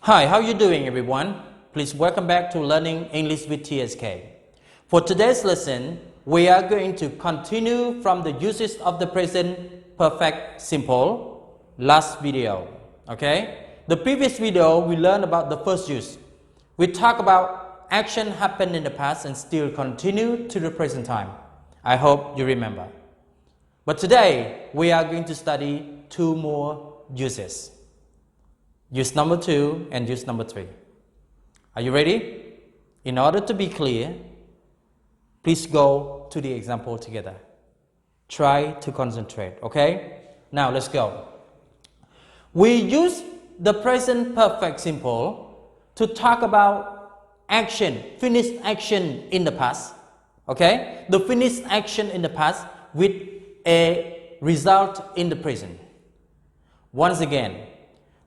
Hi, how are you doing everyone? Please welcome back to Learning English with TSK. For today's lesson, we are going to continue from the uses of the present perfect simple last video. Okay? The previous video we learned about the first use. We talked about action happened in the past and still continue to the present time. I hope you remember. But today we are going to study two more uses. Use number 2 and use number 3. Are you ready? In order to be clear, please go to the example together. Try to concentrate, okay? Now let's go. We use the present perfect simple to talk about action, finished action in the past, okay? The finished action in the past with a result in the present. Once again,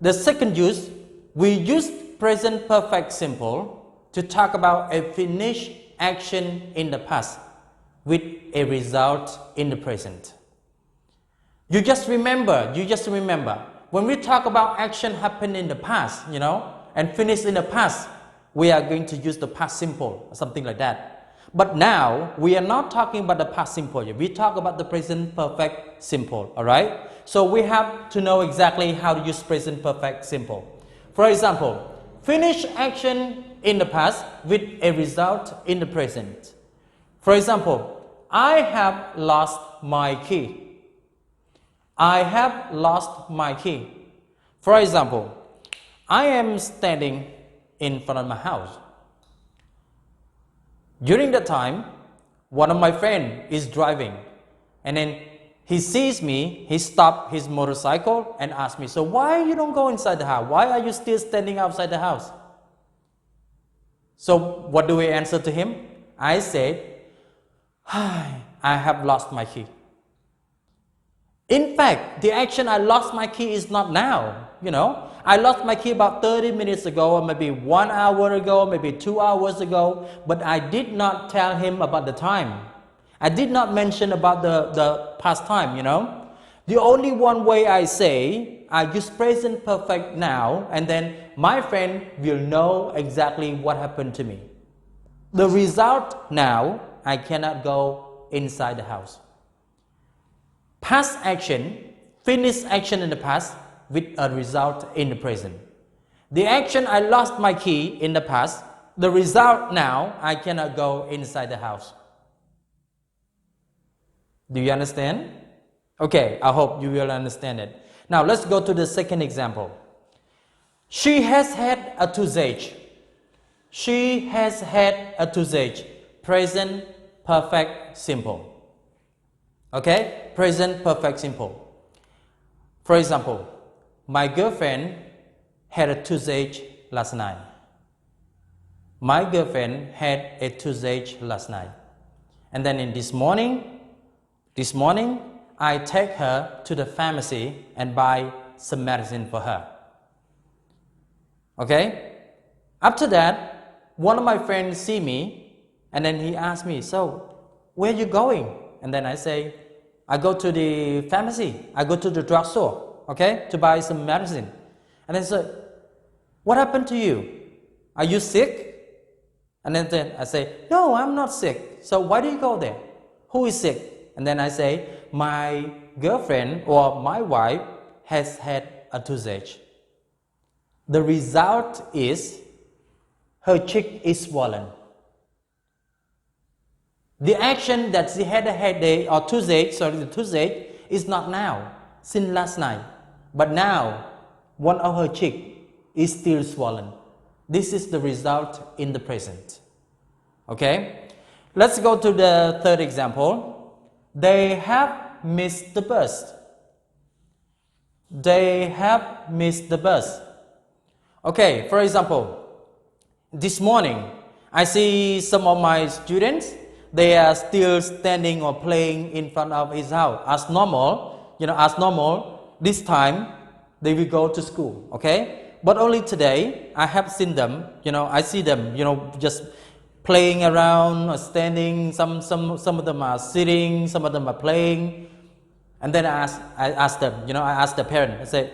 the second use, we use present perfect simple to talk about a finished action in the past with a result in the present. You just remember, when we talk about action happened in the past, and finished in the past, we are going to use the past simple or something like that. But now, we are not talking about the past simple, we talk about the present perfect simple, alright? So we have to know exactly how to use present perfect simple. For example, finish action in the past with a result in the present. For example, I have lost my key. I have lost my key. For example, I am standing in front of my house. During that time, one of my friends is driving, and then he sees me, he stopped his motorcycle and asked me, so why you don't go inside the house? Why are you still standing outside the house? So what do we answer to him? I said, I have lost my key. In fact, the action I lost my key is not now, I lost my key about 30 minutes ago, or maybe 1 hour ago, maybe 2 hours ago, but I did not tell him about the time. I did not mention about the past time, The only one way I say, I use present perfect now, and then my friend will know exactly what happened to me. The result now, I cannot go inside the house. Past action, finished action in the past with a result in the present. The action, I lost my key in the past. The result now, I cannot go inside the house. Do you understand? Okay, I hope you will understand it. Now let's go to the second example. She has had a toothache. She has had a toothache. Present perfect simple. Okay, present perfect simple. For example, my girlfriend had a toothache last night. My girlfriend had a toothache last night. And then in this morning, I take her to the pharmacy and buy some medicine for her. Okay? After that, one of my friends see me, and then he asks me, so, where are you going? And then I say, I go to the pharmacy, I go to the drugstore, okay, to buy some medicine. And then he said, what happened to you? Are you sick? And then I say, no, I'm not sick. So why do you go there? Who is sick? And then I say, my girlfriend or my wife has had a toothache. The result is her cheek is swollen. The action that she had a headache or the toothache is not now, since last night. But now, one of her cheek is still swollen. This is the result in the present. Okay? Let's go to the third example. They have missed the bus. They have missed the bus. Okay, for example, this morning, I see some of my students, they are still standing or playing in front of his house. As normal, this time, they will go to school, okay? But only today, I have seen them, I see them, just playing around or standing. Some of them are sitting, some of them are playing. And then I ask them, I ask the parent, I say,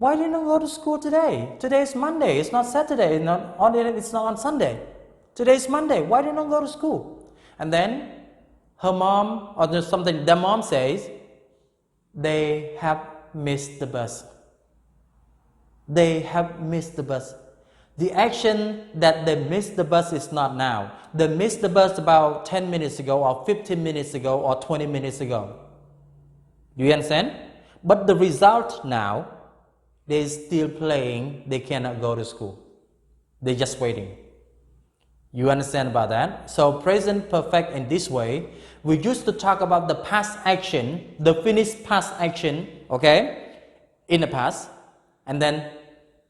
Why didn't you go to school today? Today is Monday. It's not Saturday. It's not on Sunday. Today is Monday. Why didn't you go to school? And then her mom or something, the mom says, they have missed the bus. They have missed the bus. The action that they missed the bus is not now. They missed the bus about 10 minutes ago or 15 minutes ago or 20 minutes ago. Do you understand? But the result now, they're still playing, they cannot go to school. They're just waiting. You understand about that? So present perfect in this way, we used to talk about the past action, the finished past action, okay, in the past, and then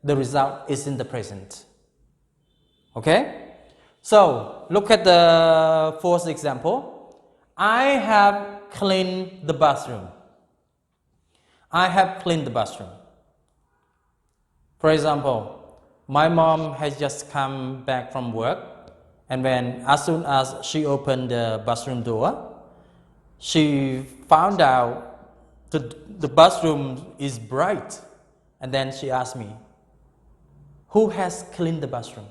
the result is in the present. Okay? So look at the fourth example. I have cleaned the bathroom. I have cleaned the bathroom. For example, my mom has just come back from work, and as soon as she opened the bathroom door, she found out the bathroom is bright, and then she asked me, who has cleaned the bathroom?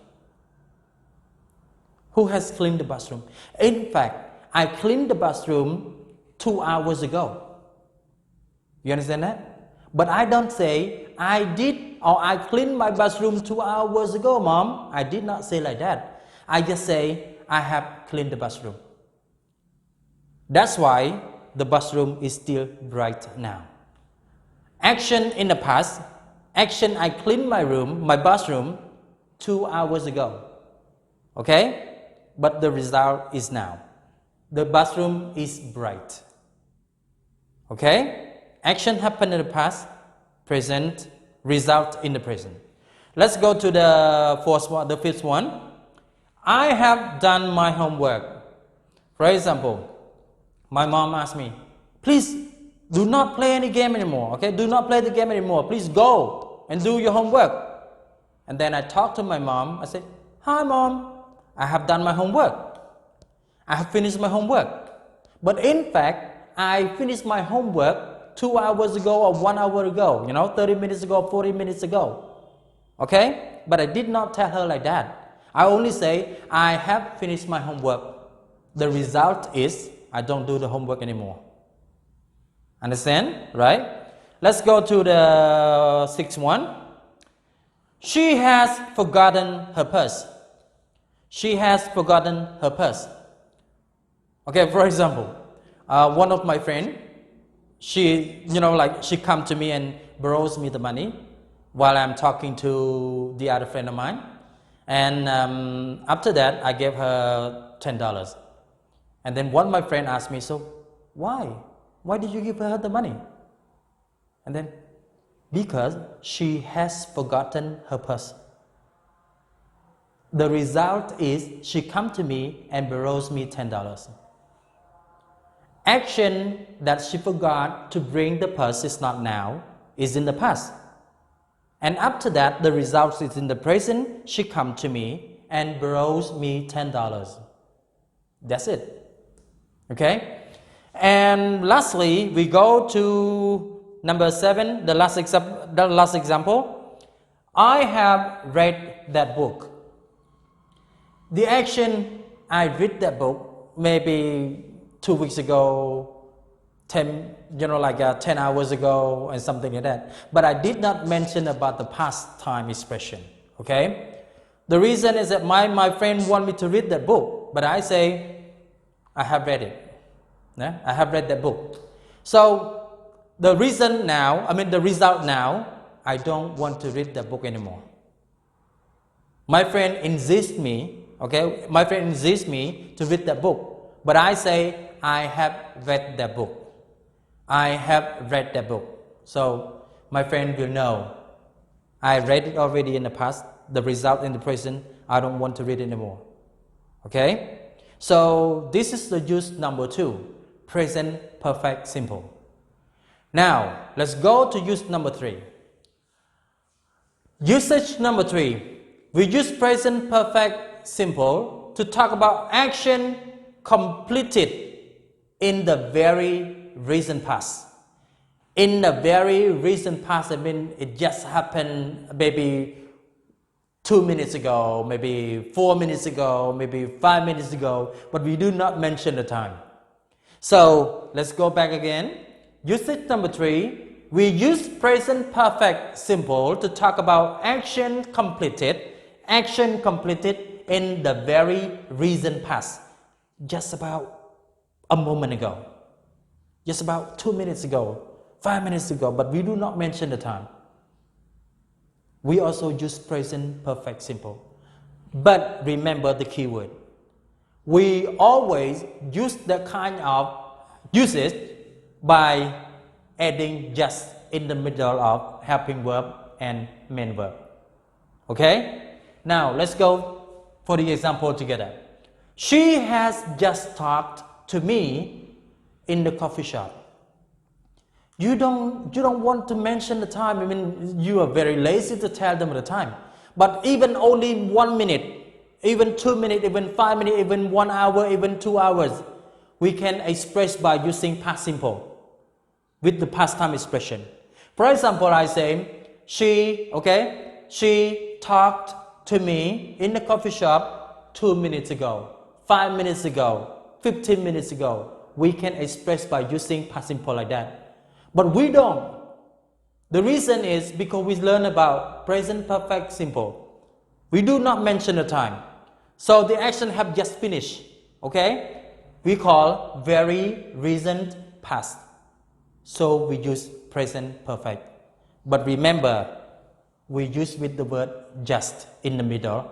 Who has cleaned the bathroom? In fact, I cleaned the bathroom 2 hours ago. You understand that? But I don't say, I did or I cleaned my bathroom 2 hours ago, Mom. I did not say like that. I just say, I have cleaned the bathroom. That's why the bathroom is still bright now. Action in the past, action I cleaned my bathroom 2 hours ago. Okay? But the result is now. The bathroom is bright. Okay? Action happened in the past, present, result in the present. Let's go to the fifth one. I have done my homework. For example, my mom asked me, please do not play any game anymore. Okay? Do not play the game anymore. Please go and do your homework. And then I talked to my mom. I said, hi Mom, I have done my homework. I have finished my homework. But in fact, I finished my homework 2 hours ago or 1 hour ago, 30 minutes ago, 40 minutes ago. Okay? But I did not tell her like that. I only say, I have finished my homework. The result is, I don't do the homework anymore. Understand? Right? Let's go to the sixth one. She has forgotten her purse. She has forgotten her purse. Okay, for example, one of my friends, she come to me and borrows me the money while I'm talking to the other friend of mine. And after that, I gave her $10. And then one of my friend asked me, so why? Why did you give her the money? And then, because she has forgotten her purse. The result is she comes to me and borrows me $10. Action that she forgot to bring the purse is not now, is in the past. And after that, the result is in the present. She comes to me and borrows me $10. That's it. Okay? And lastly, we go to number 7, the last example. I have read that book. The action, I read that book maybe 2 weeks ago, 10 hours ago, and something like that. But I did not mention about the past time expression. Okay? The reason is that my friend want me to read that book, but I say, I have read it. Yeah? I have read that book. So the result now, I don't want to read the book anymore. My friend insists me to read that book, but I say, I have read that book. I have read that book. So my friend will know, I read it already in the past, the result in the present, I don't want to read it anymore. Okay? So this is the use number 2, present perfect simple. Now, let's go to use number 3. Usage number 3. We use present perfect simple to talk about action completed in the very recent past. In the very recent past, I mean, it just happened maybe 2 minutes ago, maybe 4 minutes ago, maybe 5 minutes ago, but we do not mention the time. So let's go back again. Usage number 3. We use present perfect simple to talk about action completed in the very recent past, just about a moment ago, just about 2 minutes ago, 5 minutes ago, but we do not mention the time. We also use present perfect simple. But remember the key word. We always use the kind of usage by adding just in the middle of helping verb and main verb. Okay? Now let's go for the example together. She has just talked to me in the coffee shop. You don't want to mention the time. I mean, you are very lazy to tell them the time. But even only 1 minute, even 2 minutes, even 5 minutes, even 1 hour, even 2 hours, we can express by using past simple with the past time expression. For example, I say, she talked to me in the coffee shop 2 minutes ago, 5 minutes ago, 15 minutes ago. We can express by using past simple like that. But we don't. The reason is because we learn about present perfect simple. We do not mention the time. So the action have just finished. Okay? We call very recent past. So we use present perfect. But remember, we use with the word just in the middle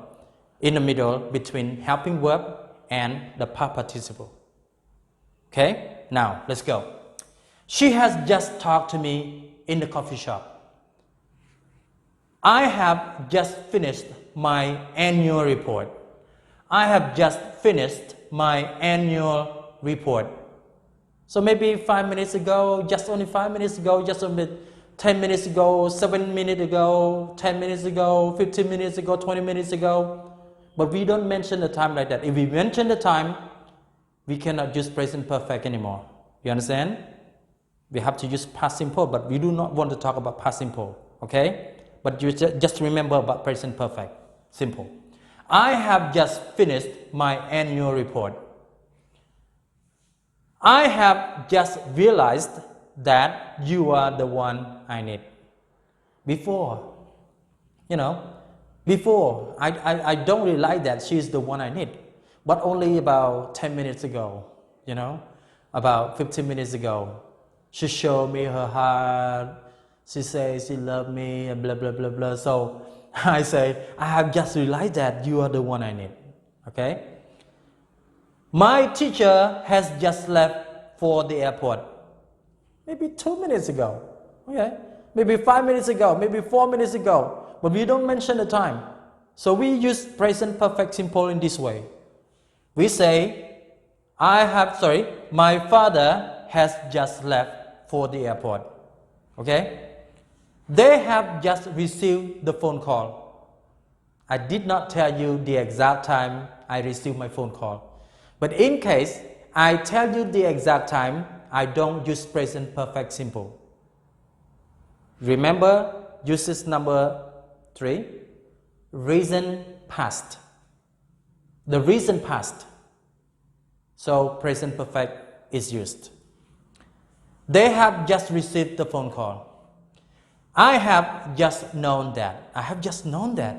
between helping verb and the past participle. Okay? Now, let's go. She has just talked to me in the coffee shop. I have just finished my annual report. I have just finished my annual report. So maybe 5 minutes ago, just only 5 minutes ago, just only 10 minutes ago, 7 minutes ago, 10 minutes ago, 15 minutes ago, 20 minutes ago. But we don't mention the time like that. If we mention the time, we cannot use present perfect anymore. You understand? We have to use past simple, but we do not want to talk about past simple, okay? But you just remember about present perfect, simple. I have just finished my annual report. I have just realized that you are the one I need. Before, I don't really like that she's the one I need, but only about 10 minutes ago, about 15 minutes ago, she showed me her heart. She says she loved me and blah, blah, blah, blah. So I say, I have just realized that you are the one I need. Okay? My teacher has just left for the airport. Maybe 2 minutes ago. Okay? Maybe 5 minutes ago. Maybe 4 minutes ago. But we don't mention the time. So we use present perfect simple in this way. We say, my father has just left for the airport. Okay? They have just received the phone call. I did not tell you the exact time I received my phone call. But in case I tell you the exact time, I don't use present perfect simple. Remember uses number 3, recent past. The recent past. So present perfect is used. They have just received the phone call. I have just known that. I have just known that.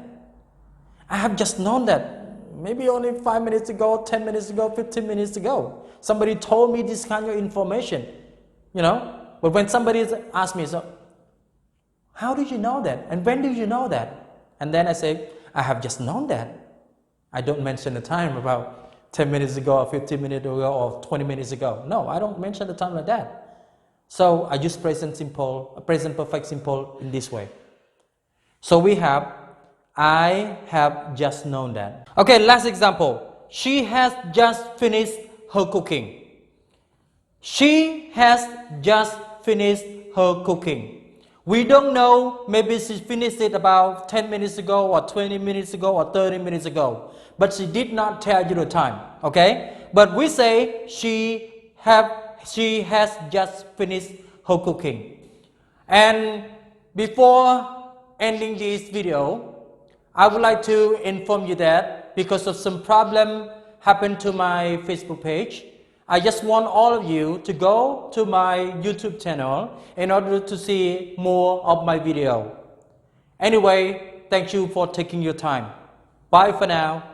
I have just known that. Maybe only 5 minutes ago, 10 minutes ago, 15 minutes ago. Somebody told me this kind of information. But when somebody asks me, so, how did you know that? And when did you know that? And then I say, I have just known that. I don't mention the time about 10 minutes ago or 15 minutes ago or 20 minutes ago. No, I don't mention the time like that. So I use present perfect simple in this way. So we have, I have just known that. Okay, last example. She has just finished her cooking. She has just finished her cooking. We don't know, maybe she finished it about 10 minutes ago or 20 minutes ago or 30 minutes ago. But she did not tell you the time, okay? But we say she has just finished her cooking. And before ending this video, I would like to inform you that because of some problem happened to my Facebook page, I just want all of you to go to my YouTube channel in order to see more of my video. Anyway, thank you for taking your time. Bye for now.